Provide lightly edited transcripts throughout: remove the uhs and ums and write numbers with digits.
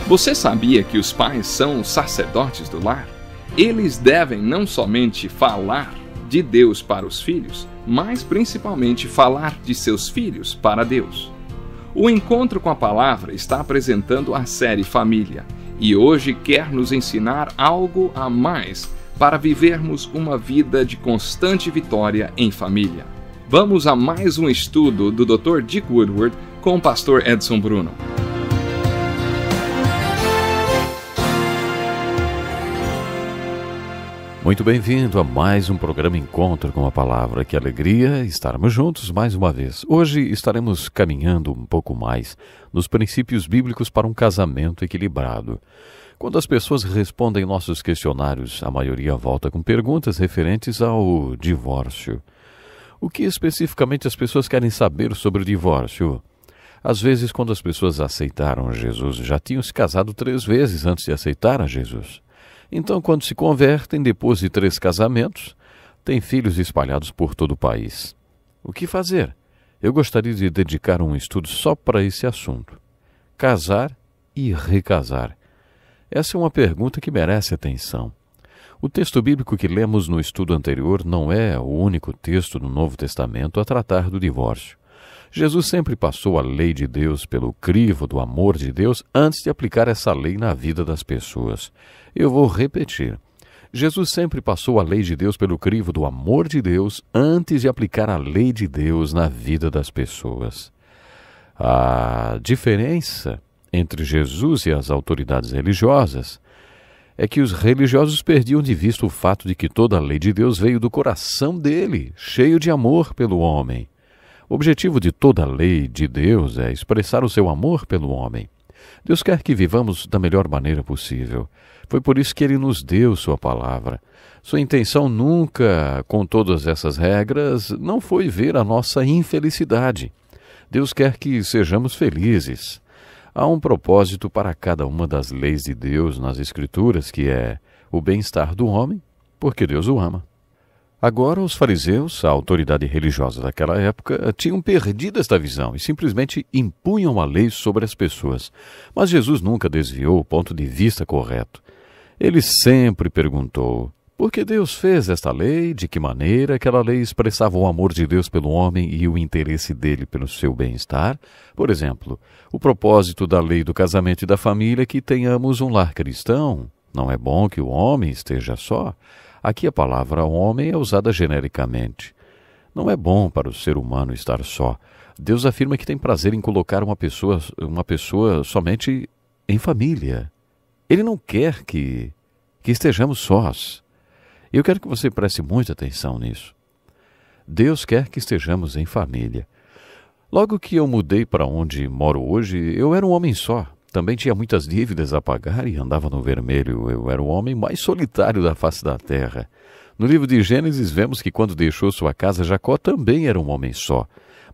Você sabia que os pais são os sacerdotes do lar? Eles devem não somente falar de Deus para os filhos, mas principalmente falar de seus filhos para Deus. O Encontro com a Palavra está apresentando a série Família e hoje quer nos ensinar algo a mais para vivermos uma vida de constante vitória em família. Vamos a mais um estudo do Dr. Dick Woodward com o pastor Edson Bruno. Muito bem-vindo a mais um programa Encontro com a Palavra. Que alegria estarmos juntos mais uma vez. Hoje estaremos caminhando um pouco mais nos princípios bíblicos para um casamento equilibrado. Quando as pessoas respondem nossos questionários, a maioria volta com perguntas referentes ao divórcio. O que especificamente as pessoas querem saber sobre o divórcio? Às vezes, quando as pessoas aceitaram Jesus, já tinham se casado 3 vezes antes de aceitar a Jesus. Então, quando se convertem, depois de 3 casamentos, têm filhos espalhados por todo o país. O que fazer? Eu gostaria de dedicar um estudo só para esse assunto. Casar e recasar. Essa é uma pergunta que merece atenção. O texto bíblico que lemos no estudo anterior não é o único texto do Novo Testamento a tratar do divórcio. Jesus sempre passou a lei de Deus pelo crivo do amor de Deus antes de aplicar essa lei na vida das pessoas. Eu vou repetir. Jesus sempre passou a lei de Deus pelo crivo do amor de Deus antes de aplicar a lei de Deus na vida das pessoas. A diferença entre Jesus e as autoridades religiosas é que os religiosos perdiam de vista o fato de que toda a lei de Deus veio do coração dele, cheio de amor pelo homem. O objetivo de toda a lei de Deus é expressar o seu amor pelo homem. Deus quer que vivamos da melhor maneira possível. Foi por isso que Ele nos deu Sua palavra. Sua intenção nunca, com todas essas regras, não foi ver a nossa infelicidade. Deus quer que sejamos felizes. Há um propósito para cada uma das leis de Deus nas Escrituras, que é o bem-estar do homem, porque Deus o ama. Agora, os fariseus, a autoridade religiosa daquela época, tinham perdido esta visão e simplesmente impunham a lei sobre as pessoas. Mas Jesus nunca desviou o ponto de vista correto. Ele sempre perguntou: por que Deus fez esta lei? De que maneira aquela lei expressava o amor de Deus pelo homem e o interesse dele pelo seu bem-estar? Por exemplo, o propósito da lei do casamento e da família é que tenhamos um lar cristão. Não é bom que o homem esteja só? Aqui a palavra homem é usada genericamente. Não é bom para o ser humano estar só. Deus afirma que tem prazer em colocar uma pessoa somente em família. Ele não quer que estejamos sós. Eu quero que você preste muita atenção nisso. Deus quer que estejamos em família. Logo que eu mudei para onde moro hoje, eu era um homem só. Também tinha muitas dívidas a pagar e andava no vermelho. Eu era o homem mais solitário da face da terra. No livro de Gênesis, vemos que quando deixou sua casa, Jacó também era um homem só.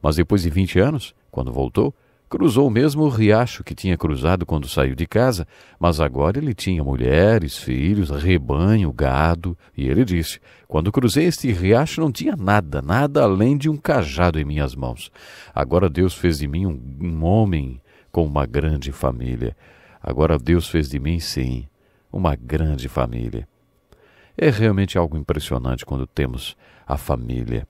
Mas depois de 20 anos, quando voltou, cruzou o mesmo riacho que tinha cruzado quando saiu de casa, mas agora ele tinha mulheres, filhos, rebanho, gado. E ele disse: quando cruzei este riacho não tinha nada além de um cajado em minhas mãos. Agora Deus fez de mim um homem com uma grande família. Agora Deus fez de mim, sim, uma grande família. É realmente algo impressionante quando temos a família.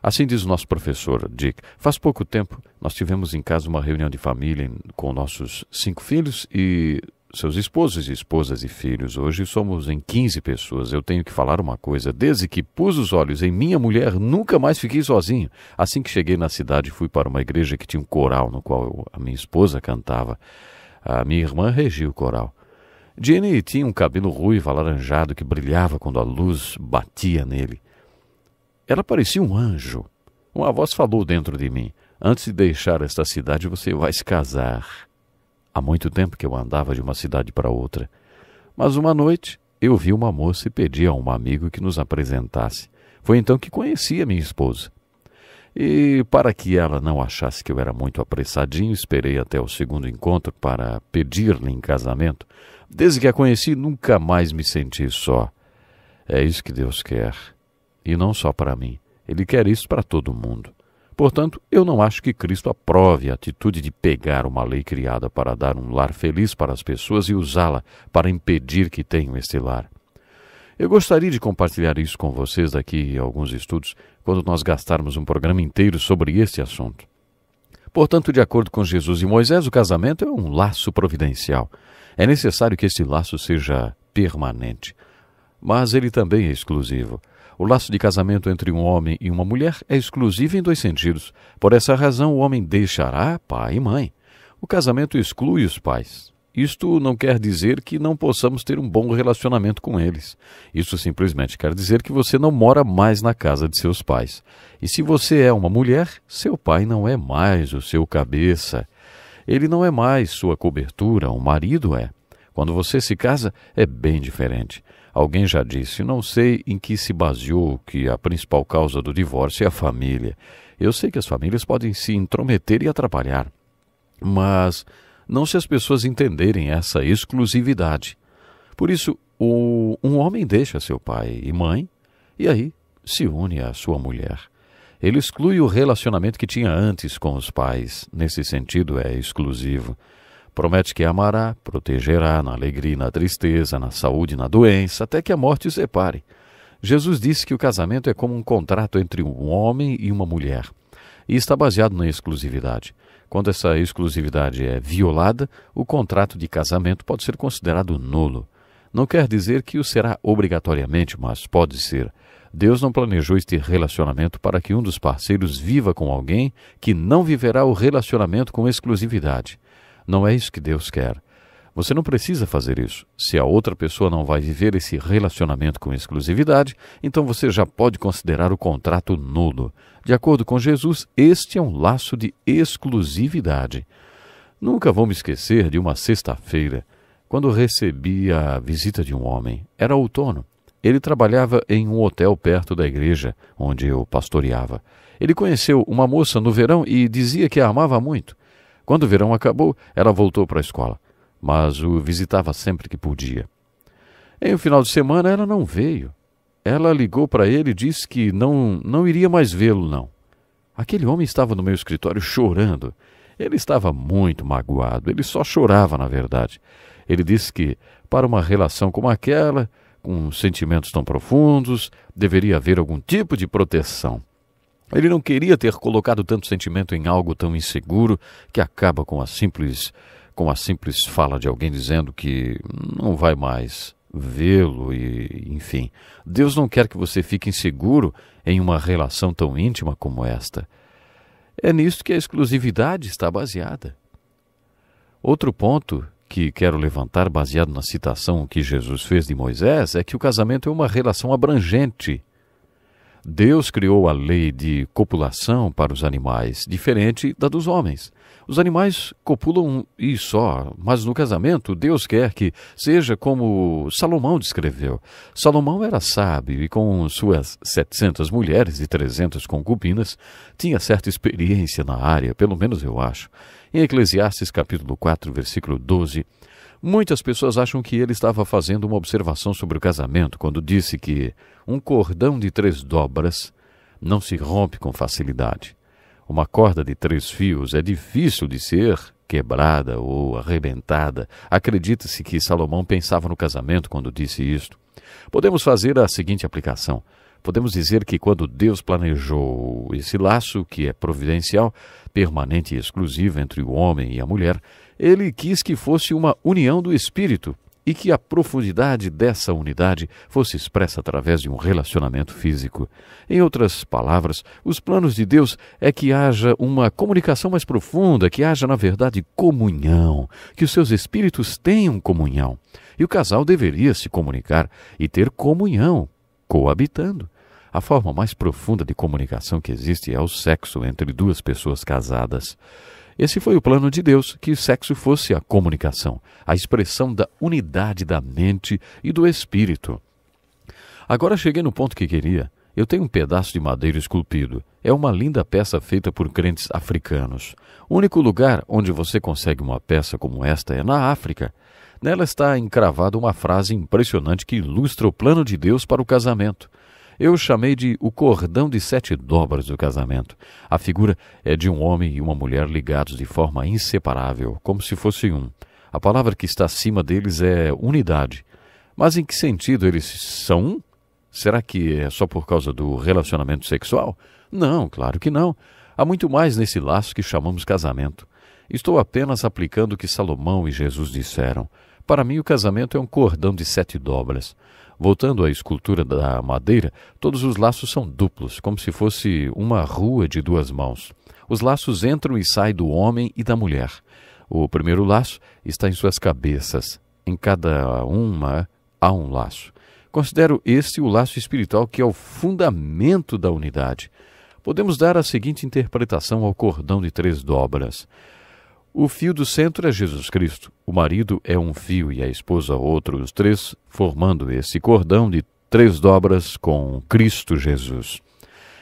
Assim diz o nosso professor Dick. Faz pouco tempo nós tivemos em casa uma reunião de família com nossos 5 filhos e seus esposos e esposas e filhos. Hoje somos em 15 pessoas. Eu tenho que falar uma coisa. Desde que pus os olhos em minha mulher, nunca mais fiquei sozinho. Assim que cheguei na cidade, fui para uma igreja que tinha um coral no qual a minha esposa cantava. A minha irmã regia o coral. Jenny tinha um cabelo ruivo, alaranjado, que brilhava quando a luz batia nele. Ela parecia um anjo. Uma voz falou dentro de mim: antes de deixar esta cidade, você vai se casar. Há muito tempo que eu andava de uma cidade para outra. Mas uma noite eu vi uma moça e pedi a um amigo que nos apresentasse. Foi então que conheci a minha esposa. E para que ela não achasse que eu era muito apressadinho, esperei até o segundo encontro para pedir-lhe em casamento. Desde que a conheci, nunca mais me senti só. É isso que Deus quer. E não só para mim. Ele quer isso para todo mundo. Portanto, eu não acho que Cristo aprove a atitude de pegar uma lei criada para dar um lar feliz para as pessoas e usá-la para impedir que tenham este lar. Eu gostaria de compartilhar isso com vocês daqui a alguns estudos, quando nós gastarmos um programa inteiro sobre este assunto. Portanto, de acordo com Jesus e Moisés, o casamento é um laço providencial. É necessário que este laço seja permanente, mas ele também é exclusivo. O laço de casamento entre um homem e uma mulher é exclusivo em dois sentidos. Por essa razão, o homem deixará pai e mãe. O casamento exclui os pais. Isto não quer dizer que não possamos ter um bom relacionamento com eles. Isso simplesmente quer dizer que você não mora mais na casa de seus pais. E se você é uma mulher, seu pai não é mais o seu cabeça. Ele não é mais sua cobertura, o marido é. Quando você se casa, é bem diferente. Alguém já disse, não sei em que se baseou que a principal causa do divórcio é a família. Eu sei que as famílias podem se intrometer e atrapalhar, mas não se as pessoas entenderem essa exclusividade. Por isso, um homem deixa seu pai e mãe e aí se une à sua mulher. Ele exclui o relacionamento que tinha antes com os pais. Nesse sentido, é exclusivo. Promete que amará, protegerá na alegria e na tristeza, na saúde e na doença, até que a morte os separe. Jesus disse que o casamento é como um contrato entre um homem e uma mulher, e está baseado na exclusividade. Quando essa exclusividade é violada, o contrato de casamento pode ser considerado nulo. Não quer dizer que o será obrigatoriamente, mas pode ser. Deus não planejou este relacionamento para que um dos parceiros viva com alguém que não viverá o relacionamento com exclusividade. Não é isso que Deus quer. Você não precisa fazer isso. Se a outra pessoa não vai viver esse relacionamento com exclusividade, então você já pode considerar o contrato nulo. De acordo com Jesus, este é um laço de exclusividade. Nunca vou me esquecer de uma sexta-feira, quando recebi a visita de um homem. Era outono. Ele trabalhava em um hotel perto da igreja, onde eu pastoreava. Ele conheceu uma moça no verão e dizia que a amava muito. Quando o verão acabou, ela voltou para a escola, mas o visitava sempre que podia. Em um final de semana, ela não veio. Ela ligou para ele e disse que não iria mais vê-lo, não. Aquele homem estava no meu escritório chorando. Ele estava muito magoado, ele só chorava, na verdade. Ele disse que, para uma relação como aquela, com sentimentos tão profundos, deveria haver algum tipo de proteção. Ele não queria ter colocado tanto sentimento em algo tão inseguro que acaba com a simples fala de alguém dizendo que não vai mais vê-lo e, enfim. Deus não quer que você fique inseguro em uma relação tão íntima como esta. É nisto que a exclusividade está baseada. Outro ponto que quero levantar, baseado na citação que Jesus fez de Moisés, é que o casamento é uma relação abrangente. Deus criou a lei de copulação para os animais, diferente da dos homens. Os animais copulam e só, mas no casamento Deus quer que seja como Salomão descreveu. Salomão era sábio e com suas 700 mulheres e 300 concubinas tinha certa experiência na área, pelo menos eu acho. Em Eclesiastes capítulo 4, versículo 12, muitas pessoas acham que ele estava fazendo uma observação sobre o casamento quando disse que um cordão de 3 dobras não se rompe com facilidade. Uma corda de 3 fios é difícil de ser quebrada ou arrebentada. Acredita-se que Salomão pensava no casamento quando disse isto. Podemos fazer a seguinte aplicação. Podemos dizer que quando Deus planejou esse laço, que é providencial, permanente e exclusivo entre o homem e a mulher, ele quis que fosse uma união do espírito e que a profundidade dessa unidade fosse expressa através de um relacionamento físico. Em outras palavras, os planos de Deus é que haja uma comunicação mais profunda, que haja, na verdade, comunhão, que os seus espíritos tenham comunhão. E o casal deveria se comunicar e ter comunhão, coabitando. A forma mais profunda de comunicação que existe é o sexo entre 2 pessoas casadas. Esse foi o plano de Deus, que o sexo fosse a comunicação, a expressão da unidade da mente e do espírito. Agora cheguei no ponto que queria. Eu tenho um pedaço de madeira esculpido. É uma linda peça feita por crentes africanos. O único lugar onde você consegue uma peça como esta é na África. Nela está encravada uma frase impressionante que ilustra o plano de Deus para o casamento. Eu chamei de o cordão de 7 dobras do casamento. A figura é de um homem e uma mulher ligados de forma inseparável, como se fosse um. A palavra que está acima deles é unidade. Mas em que sentido eles são um? Será que é só por causa do relacionamento sexual? Não, claro que não. Há muito mais nesse laço que chamamos casamento. Estou apenas aplicando o que Salomão e Jesus disseram. Para mim, o casamento é um cordão de 7 dobras. Voltando à escultura da madeira, todos os laços são duplos, como se fosse uma rua de 2 mãos. Os laços entram e saem do homem e da mulher. O primeiro laço está em suas cabeças. Em cada uma há um laço. Considero este o laço espiritual, que é o fundamento da unidade. Podemos dar a seguinte interpretação ao cordão de 3 dobras. O fio do centro é Jesus Cristo. O marido é um fio e a esposa outro, os 3 formando esse cordão de 3 dobras com Cristo Jesus.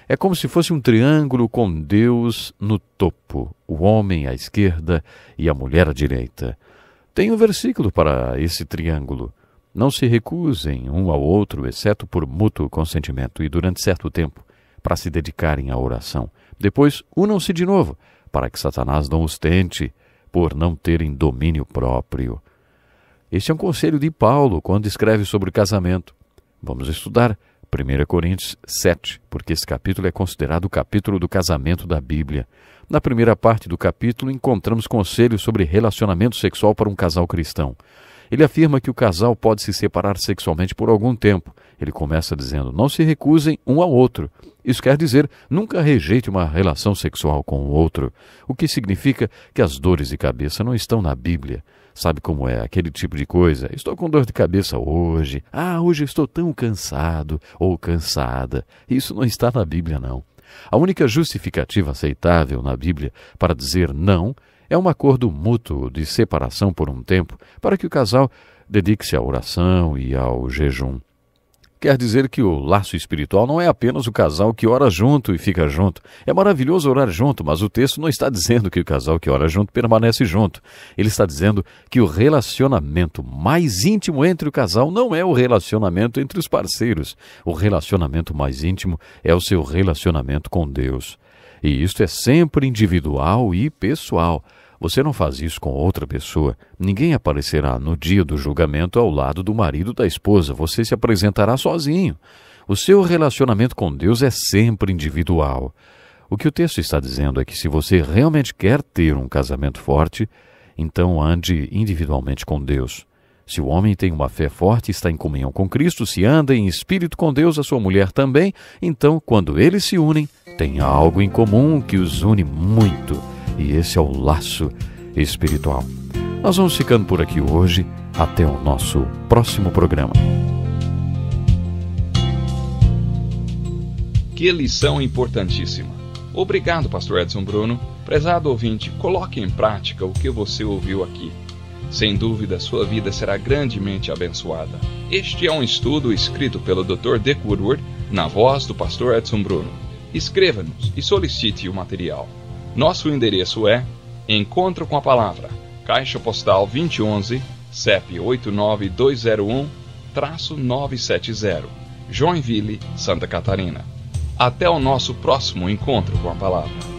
É como se fosse um triângulo com Deus no topo, o homem à esquerda e a mulher à direita. Tem um versículo para esse triângulo. Não se recusem um ao outro, exceto por mútuo consentimento e durante certo tempo, para se dedicarem à oração. Depois, unam-se de novo, para que Satanás não os tente, por não terem domínio próprio. Este é um conselho de Paulo quando escreve sobre o casamento. Vamos estudar 1 Coríntios 7, porque esse capítulo é considerado o capítulo do casamento da Bíblia. Na primeira parte do capítulo, encontramos conselhos sobre relacionamento sexual para um casal cristão. Ele afirma que o casal pode se separar sexualmente por algum tempo. Ele começa dizendo, não se recusem um ao outro. Isso quer dizer, nunca rejeite uma relação sexual com o outro, o que significa que as dores de cabeça não estão na Bíblia. Sabe como é aquele tipo de coisa? Estou com dor de cabeça hoje. Hoje estou tão cansado ou cansada. Isso não está na Bíblia, não. A única justificativa aceitável na Bíblia para dizer não é um acordo mútuo de separação por um tempo para que o casal dedique-se à oração e ao jejum. Quer dizer que o laço espiritual não é apenas o casal que ora junto e fica junto. É maravilhoso orar junto, mas o texto não está dizendo que o casal que ora junto permanece junto. Ele está dizendo que o relacionamento mais íntimo entre o casal não é o relacionamento entre os parceiros. O relacionamento mais íntimo é o seu relacionamento com Deus. E isto é sempre individual e pessoal. Você não faz isso com outra pessoa. Ninguém aparecerá no dia do julgamento ao lado do marido da esposa. Você se apresentará sozinho. O seu relacionamento com Deus é sempre individual. O que o texto está dizendo é que se você realmente quer ter um casamento forte, então ande individualmente com Deus. Se o homem tem uma fé forte e está em comunhão com Cristo, se anda em espírito com Deus, a sua mulher também, então, quando eles se unem, tem algo em comum que os une muito. E esse é o laço espiritual. Nós vamos ficando por aqui hoje. Até o nosso próximo programa. Que lição importantíssima. Obrigado, Pastor Edson Bruno. Prezado ouvinte, coloque em prática o que você ouviu aqui. Sem dúvida, sua vida será grandemente abençoada. Este é um estudo escrito pelo Dr. Dick Woodward, na voz do Pastor Edson Bruno. Escreva-nos e solicite o material. Nosso endereço é Encontro com a Palavra, Caixa Postal 2011, CEP 89201-970, Joinville, Santa Catarina. Até o nosso próximo Encontro com a Palavra.